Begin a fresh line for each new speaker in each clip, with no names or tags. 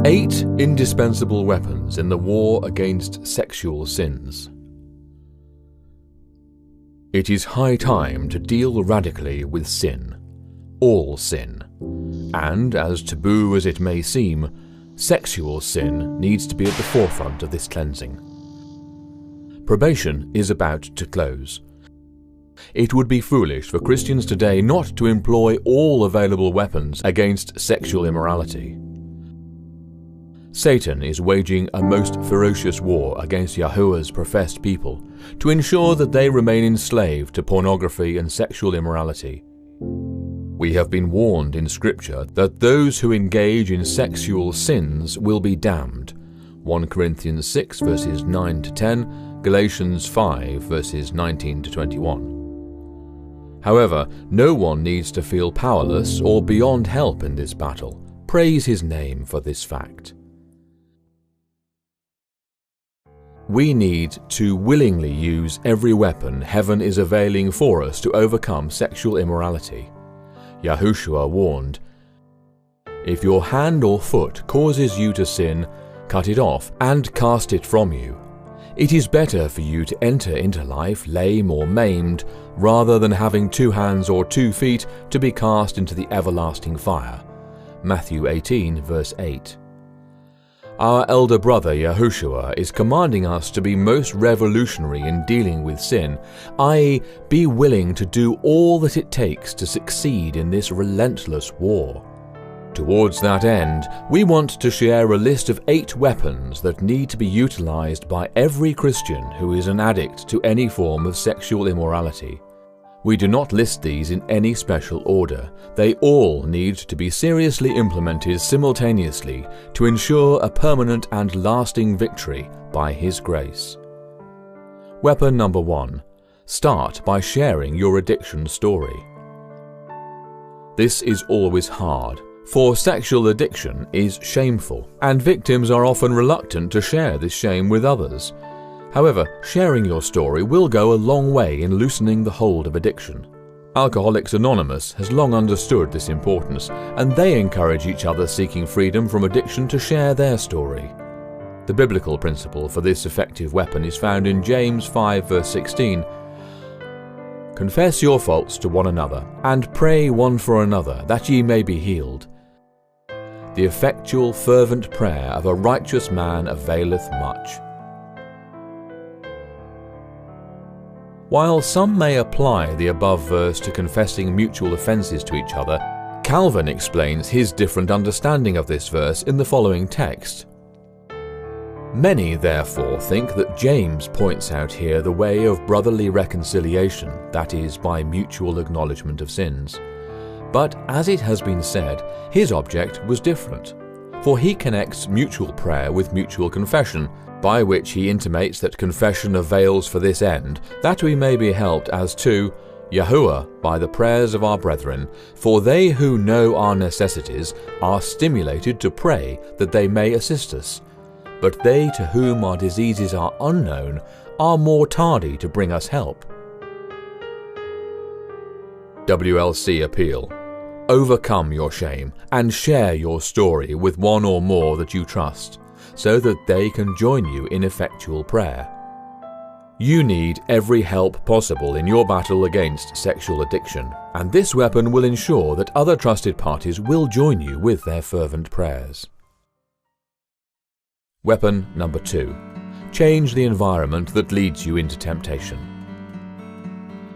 8 indispensable weapons in the war against sexual sins. It is high time to deal radically with sin, all sin, and, as taboo as it may seem, sexual sin needs to be at the forefront of this cleansing. Probation is about to close. It would be foolish for Christians today not to employ all available weapons against sexual immorality. Satan is waging a most ferocious war against Yahuwah's professed people to ensure that they remain enslaved to pornography and sexual immorality. We have been warned in Scripture that those who engage in sexual sins will be damned. 1 Corinthians 6 verses 9 to 10, Galatians 5 verses 19 to 21. However, no one needs to feel powerless or beyond help in this battle. Praise His name for this fact. We need to willingly use every weapon heaven is availing for us to overcome sexual immorality. Yahushua warned, "If your hand or foot causes you to sin, cut it off and cast it from you. It is better for you to enter into life lame or maimed, rather than having 2 hands or 2 feet to be cast into the everlasting fire." Matthew 18 verse 8. Our elder brother Yahushua is commanding us to be most revolutionary in dealing with sin, i.e., be willing to do all that it takes to succeed in this relentless war. Towards that end, we want to share a list of 8 weapons that need to be utilized by every Christian who is an addict to any form of sexual immorality. We do not list these in any special order. They all need to be seriously implemented simultaneously to ensure a permanent and lasting victory by His grace. Weapon number 1. Start by sharing your addiction story. This is always hard, for sexual addiction is shameful, and victims are often reluctant to share this shame with others. However, sharing your story will go a long way in loosening the hold of addiction. Alcoholics Anonymous has long understood this importance, and they encourage each other seeking freedom from addiction to share their story. The biblical principle for this effective weapon is found in James 5 verse 16. "Confess your faults to one another, and pray one for another, that ye may be healed. The effectual fervent prayer of a righteous man availeth much." While some may apply the above verse to confessing mutual offences to each other, Calvin explains his different understanding of this verse in the following text. "Many therefore think that James points out here the way of brotherly reconciliation, that is, by mutual acknowledgement of sins. But, as it has been said, his object was different, for he connects mutual prayer with mutual confession, by which he intimates that confession avails for this end, that we may be helped as to Yahuwah by the prayers of our brethren, for they who know our necessities are stimulated to pray that they may assist us. But they to whom our diseases are unknown are more tardy to bring us help." WLC Appeal. Overcome your shame and share your story with one or more that you trust, so that they can join you in effectual prayer. You need every help possible in your battle against sexual addiction, and this weapon will ensure that other trusted parties will join you with their fervent prayers. Weapon number 2. Change the environment that leads you into temptation.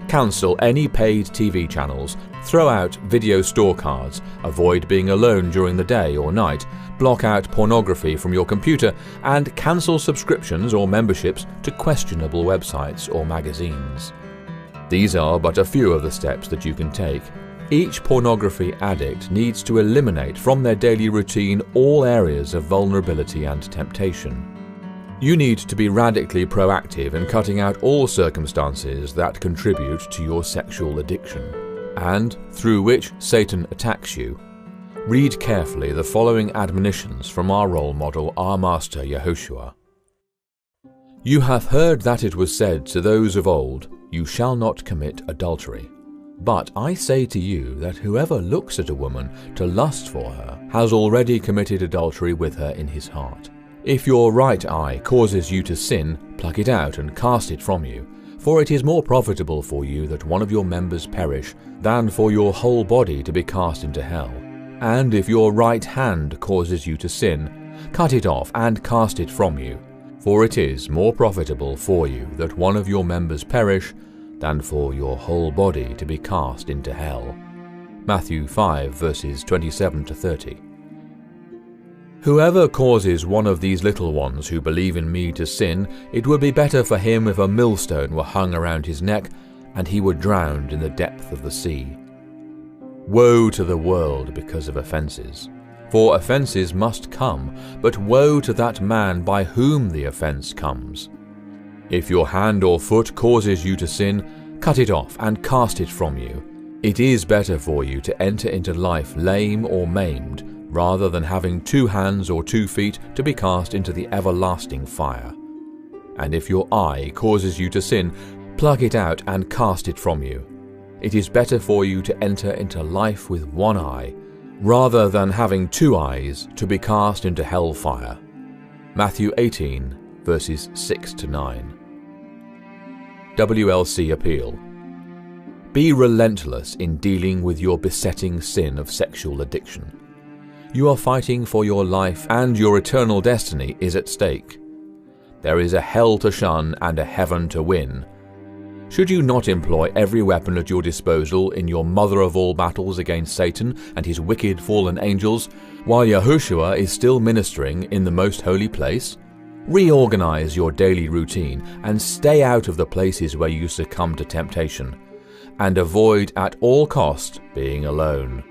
Cancel any paid TV channels, throw out video store cards, avoid being alone during the day or night, block out pornography from your computer, and cancel subscriptions or memberships to questionable websites or magazines. These are but a few of the steps that you can take. Each pornography addict needs to eliminate from their daily routine all areas of vulnerability and temptation. You need to be radically proactive in cutting out all circumstances that contribute to your sexual addiction, and through which Satan attacks you. Read carefully the following admonitions from our role model, our Master Yahushua. "You have heard that it was said to those of old, You shall not commit adultery. But I say to you that whoever looks at a woman to lust for her has already committed adultery with her in his heart. If your right eye causes you to sin, pluck it out and cast it from you. For it is more profitable for you that one of your members perish than for your whole body to be cast into hell. And if your right hand causes you to sin, cut it off and cast it from you. For it is more profitable for you that one of your members perish than for your whole body to be cast into hell. Matthew 5 verses 27 to 30. Whoever causes one of these little ones who believe in me to sin, it would be better for him if a millstone were hung around his neck and he were drowned in the depth of the sea. Woe to the world because of offences. For offences must come, but woe to that man by whom the offence comes. If your hand or foot causes you to sin, cut it off and cast it from you. It is better for you to enter into life lame or maimed, rather than having 2 hands or 2 feet to be cast into the everlasting fire. And if your eye causes you to sin, pluck it out and cast it from you. It is better for you to enter into life with 1 eye, rather than having 2 eyes to be cast into hell fire. Matthew 18 verses 6 to 9. WLC Appeal. Be relentless in dealing with your besetting sin of sexual addiction. You are fighting for your life and your eternal destiny is at stake. There is a hell to shun and a heaven to win. Should you not employ every weapon at your disposal in your mother of all battles against Satan and his wicked fallen angels, while Yahushua is still ministering in the most holy place? Reorganize your daily routine and stay out of the places where you succumb to temptation, and avoid at all cost being alone.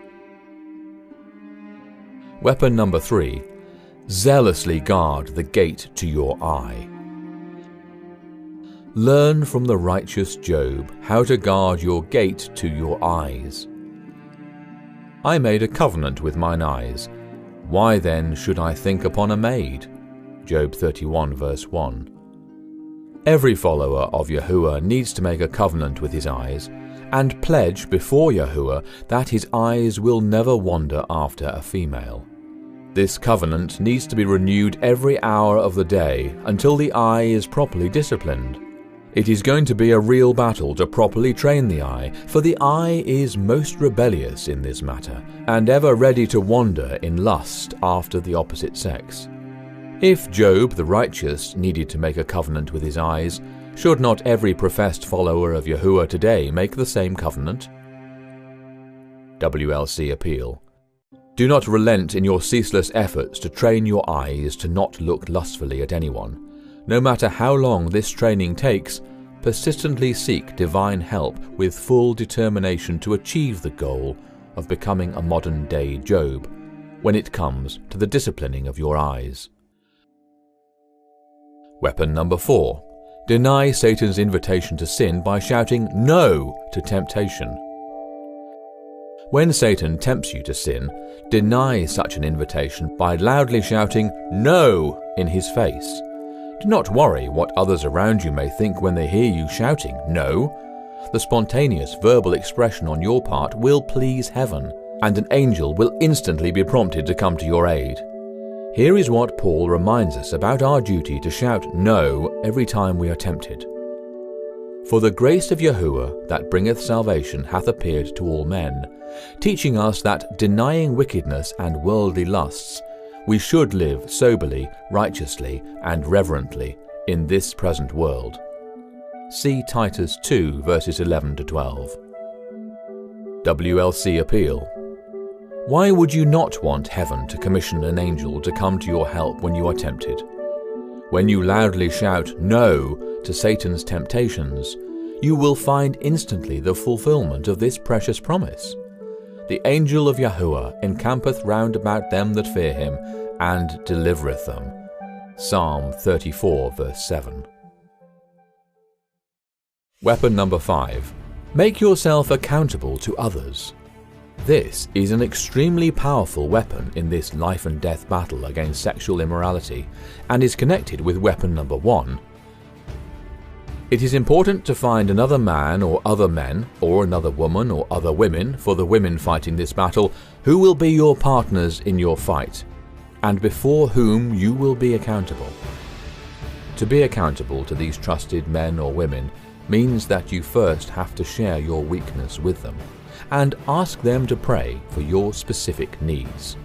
Weapon number 3. Zealously guard the gate to your eye. Learn from the righteous Job how to guard your gate to your eyes. I made a covenant with mine eyes. Why then should I think upon a maid? Job 31 verse 1. Every follower of Yahuwah needs to make a covenant with his eyes and pledge before Yahuwah that his eyes will never wander after a female. This covenant needs to be renewed every hour of the day until the eye is properly disciplined. It is going to be a real battle to properly train the eye, for the eye is most rebellious in this matter, and ever ready to wander in lust after the opposite sex. If Job the righteous needed to make a covenant with his eyes, should not every professed follower of Yahuwah today make the same covenant? WLC Appeal. Do not relent in your ceaseless efforts to train your eyes to not look lustfully at anyone. No matter how long this training takes, persistently seek divine help with full determination to achieve the goal of becoming a modern-day Job when it comes to the disciplining of your eyes. Weapon number 4. Deny Satan's invitation to sin by shouting "No" to temptation. When Satan tempts you to sin, deny such an invitation by loudly shouting "No" in his face. Do not worry what others around you may think when they hear you shouting "No." The spontaneous verbal expression on your part will please heaven, and an angel will instantly be prompted to come to your aid. Here is what Paul reminds us about our duty to shout "No" every time we are tempted. For the grace of Yahuwah that bringeth salvation hath appeared to all men, teaching us that, denying wickedness and worldly lusts, we should live soberly, righteously, and reverently in this present world. See Titus 2 verses 11 to 12. WLC Appeal. Why would you not want heaven to commission an angel to come to your help when you are tempted? When you loudly shout "No" to Satan's temptations, you will find instantly the fulfillment of this precious promise. The angel of Yahuwah encampeth round about them that fear him, and delivereth them. Psalm 34 verse 7. Weapon number 5. Make yourself accountable to others. This is an extremely powerful weapon in this life and death battle against sexual immorality, and is connected with weapon number 1. It is important to find another man or other men, or another woman or other women, for the women fighting this battle, who will be your partners in your fight, and before whom you will be accountable. To be accountable to these trusted men or women means that you first have to share your weakness with them, and ask them to pray for your specific needs.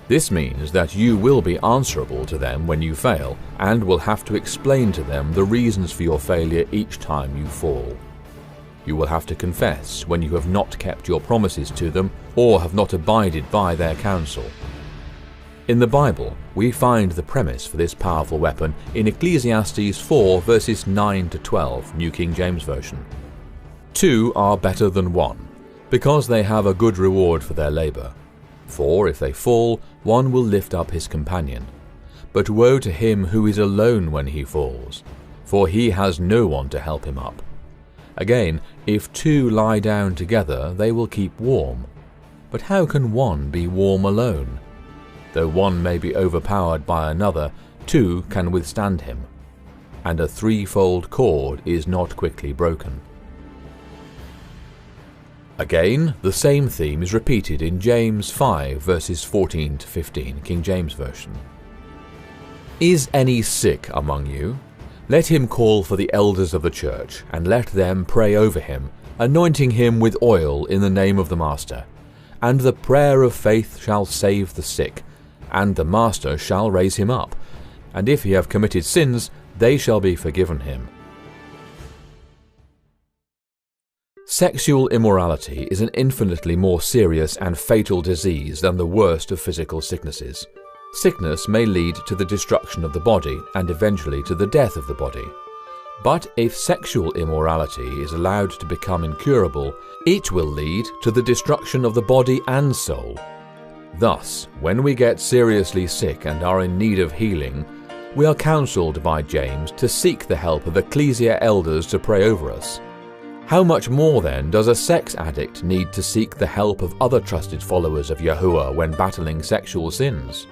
This means that you will be answerable to them when you fail, and will have to explain to them the reasons for your failure each time you fall. You will have to confess when you have not kept your promises to them or have not abided by their counsel. In the Bible, we find the premise for this powerful weapon in Ecclesiastes 4 verses 9 to 12, New King James Version. 2 are better than 1, because they have a good reward for their labor. For if they fall, one will lift up his companion. But woe to him who is alone when he falls, for he has no one to help him up. Again, if 2 lie down together, they will keep warm. But how can one be warm alone? Though one may be overpowered by another, 2 can withstand him. And a threefold cord is not quickly broken. Again, the same theme is repeated in James 5 verses 14 to 15, King James Version. Is any sick among you? Let him call for the elders of the church, and let them pray over him, anointing him with oil in the name of the Master. And the prayer of faith shall save the sick, and the Master shall raise him up. And if he have committed sins, they shall be forgiven him. Sexual immorality is an infinitely more serious and fatal disease than the worst of physical sicknesses. Sickness may lead to the destruction of the body and eventually to the death of the body. But if sexual immorality is allowed to become incurable, it will lead to the destruction of the body and soul. Thus, when we get seriously sick and are in need of healing, we are counseled by James to seek the help of ecclesia elders to pray over us. How much more then does a sex addict need to seek the help of other trusted followers of Yahuwah when battling sexual sins?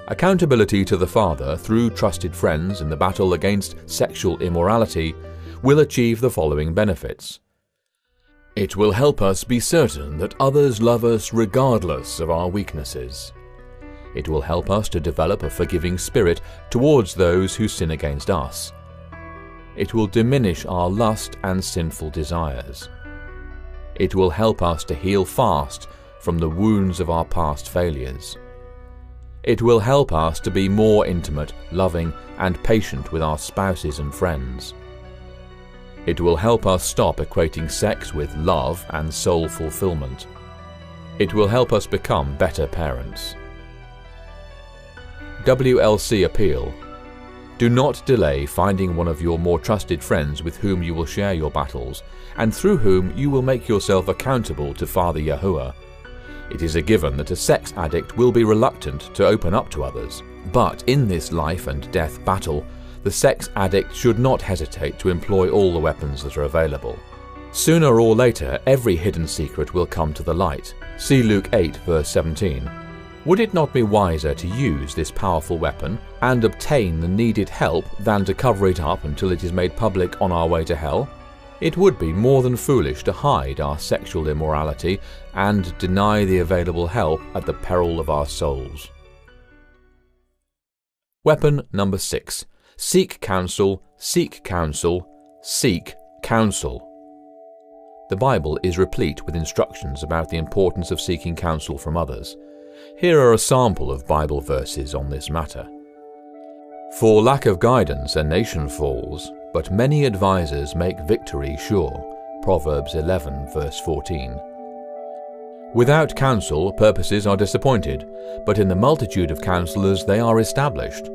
Accountability to the Father through trusted friends in the battle against sexual immorality will achieve the following benefits. It will help us be certain that others love us regardless of our weaknesses. It will help us to develop a forgiving spirit towards those who sin against us. It will diminish our lust and sinful desires. It will help us to heal fast from the wounds of our past failures. It will help us to be more intimate, loving, and patient with our spouses and friends. It will help us stop equating sex with love and soul fulfillment. It will help us become better parents. WLC Appeal. Do not delay finding one of your more trusted friends with whom you will share your battles, and through whom you will make yourself accountable to Father Yahuwah. It is a given that a sex addict will be reluctant to open up to others, but in this life and death battle, the sex addict should not hesitate to employ all the weapons that are available. Sooner or later, every hidden secret will come to the light. See Luke 8 verse 17. Would it not be wiser to use this powerful weapon and obtain the needed help than to cover it up until it is made public on our way to hell? It would be more than foolish to hide our sexual immorality and deny the available help at the peril of our souls. Weapon number 6. Seek counsel, seek counsel, seek counsel. The Bible is replete with instructions about the importance of seeking counsel from others. Here are a sample of Bible verses on this matter. For lack of guidance a nation falls, but many advisers make victory sure. Proverbs 11 verse 14. Without counsel purposes are disappointed, but in the multitude of counselors they are established.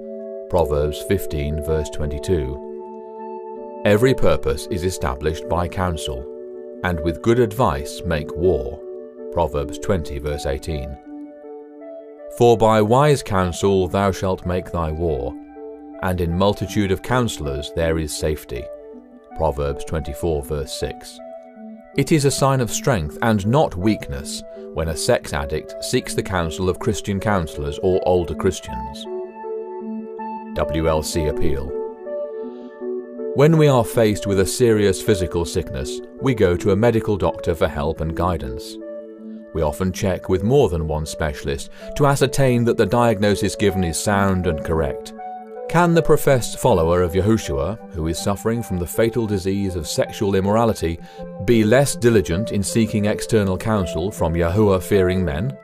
Proverbs 15 verse 22. Every purpose is established by counsel, and with good advice make war. Proverbs 20 verse 18. For by wise counsel thou shalt make thy war, and in multitude of counselors there is safety. Proverbs 24 verse 6. It is a sign of strength and not weakness when a sex addict seeks the counsel of Christian counselors or older Christians. WLC Appeal. When we are faced with a serious physical sickness, we go to a medical doctor for help and guidance. We often check with more than one specialist to ascertain that the diagnosis given is sound and correct. Can the professed follower of Yahushua, who is suffering from the fatal disease of sexual immorality, be less diligent in seeking external counsel from Yahuwah-fearing men?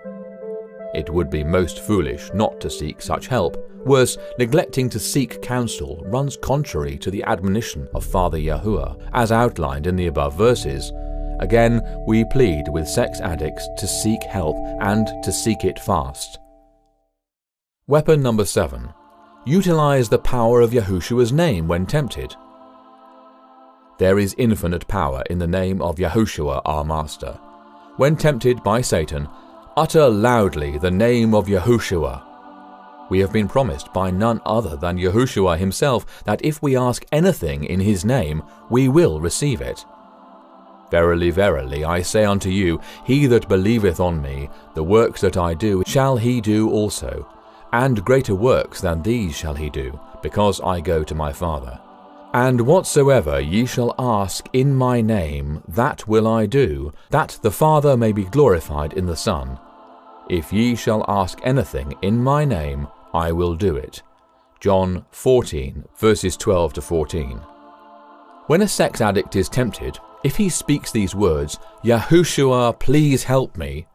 It would be most foolish not to seek such help. Worse, neglecting to seek counsel runs contrary to the admonition of Father Yahuwah, as outlined in the above verses. Again, we plead with sex addicts to seek help and to seek it fast. Weapon number 7. Utilize the power of Yahushua's name when tempted. There is infinite power in the name of Yahushua our Master. When tempted by Satan, utter loudly the name of Yahushua. We have been promised by none other than Yahushua himself that if we ask anything in his name, we will receive it. Verily, verily, I say unto you, he that believeth on me, the works that I do shall he do also, and greater works than these shall he do, because I go to my Father. And whatsoever ye shall ask in my name, that will I do, that the Father may be glorified in the Son. If ye shall ask anything in my name, I will do it. John 14, verses 12 to 14. When a sex addict is tempted, if he speaks these words, Yahushua, please help me,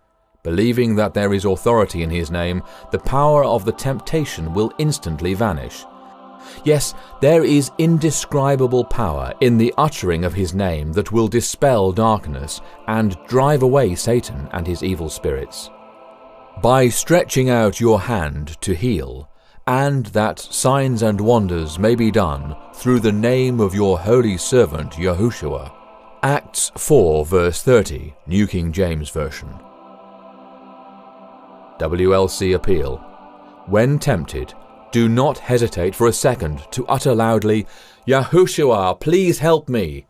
believing that there is authority in his name, the power of the temptation will instantly vanish. Yes, there is indescribable power in the uttering of his name that will dispel darkness and drive away Satan and his evil spirits. By stretching out your hand to heal, and that signs and wonders may be done through the name of your holy servant Yahushua. Acts 4 verse 30, New King James Version. WLC Appeal. When tempted, do not hesitate for a second to utter loudly, Yahushua, please help me,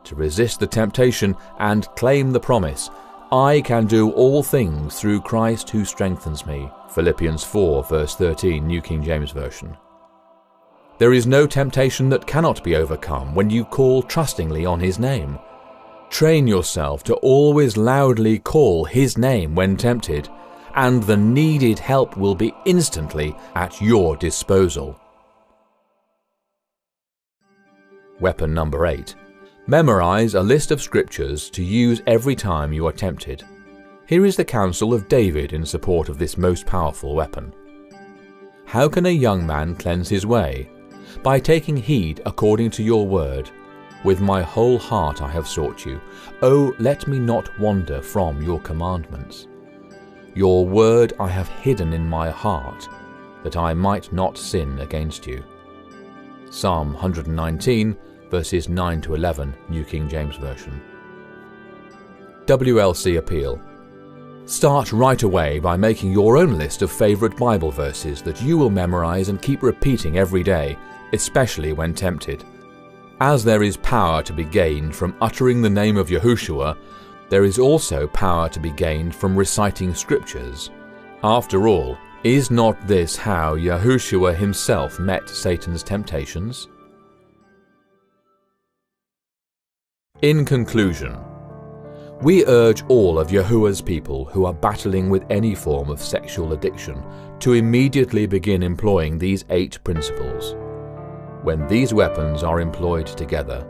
to resist the temptation and claim the promise, I can do all things through Christ who strengthens me. Philippians 4 verse 13, New King James Version. There is no temptation that cannot be overcome when you call trustingly on his name. Train yourself to always loudly call his name when tempted, and the needed help will be instantly at your disposal. Weapon number 8. Memorize a list of scriptures to use every time you are tempted. Here is the counsel of David in support of this most powerful weapon. How can a young man cleanse his way? By taking heed according to your word. With my whole heart I have sought you. O let me not wander from your commandments. Your word I have hidden in my heart, that I might not sin against you. Psalm 119, verses 9 to 11, New King James Version. WLC Appeal. Start right away by making your own list of favorite Bible verses that you will memorize and keep repeating every day, especially when tempted. As there is power to be gained from uttering the name of Yahushua, there is also power to be gained from reciting scriptures. After all, is not this how Yahushua himself met Satan's temptations? In conclusion, we urge all of Yahuwah's people who are battling with any form of sexual addiction to immediately begin employing these 8 principles. When these weapons are employed together,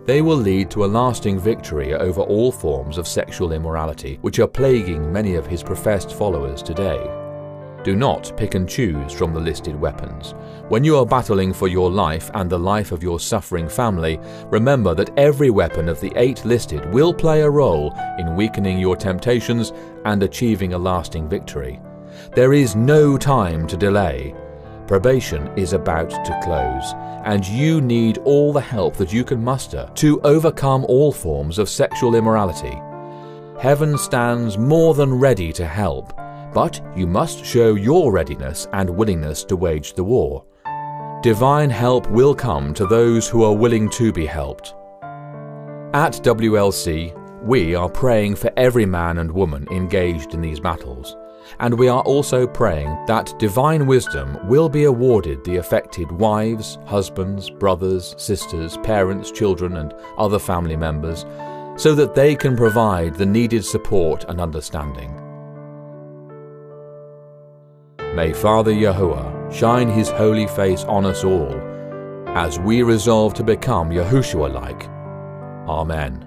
they will lead to a lasting victory over all forms of sexual immorality which are plaguing many of his professed followers today. Do not pick and choose from the listed weapons. When you are battling for your life and the life of your suffering family, remember that every weapon of the 8 listed will play a role in weakening your temptations and achieving a lasting victory. There is no time to delay. Probation is about to close, and you need all the help that you can muster to overcome all forms of sexual immorality. Heaven stands more than ready to help, but you must show your readiness and willingness to wage the war. Divine help will come to those who are willing to be helped. At WLC, we are praying for every man and woman engaged in these battles, And we are also praying that divine wisdom will be awarded the affected wives, husbands, brothers, sisters, parents, children, and other family members, so that they can provide the needed support and understanding. May Father Yahuwah shine His holy face on us all, as we resolve to become Yahushua-like. Amen.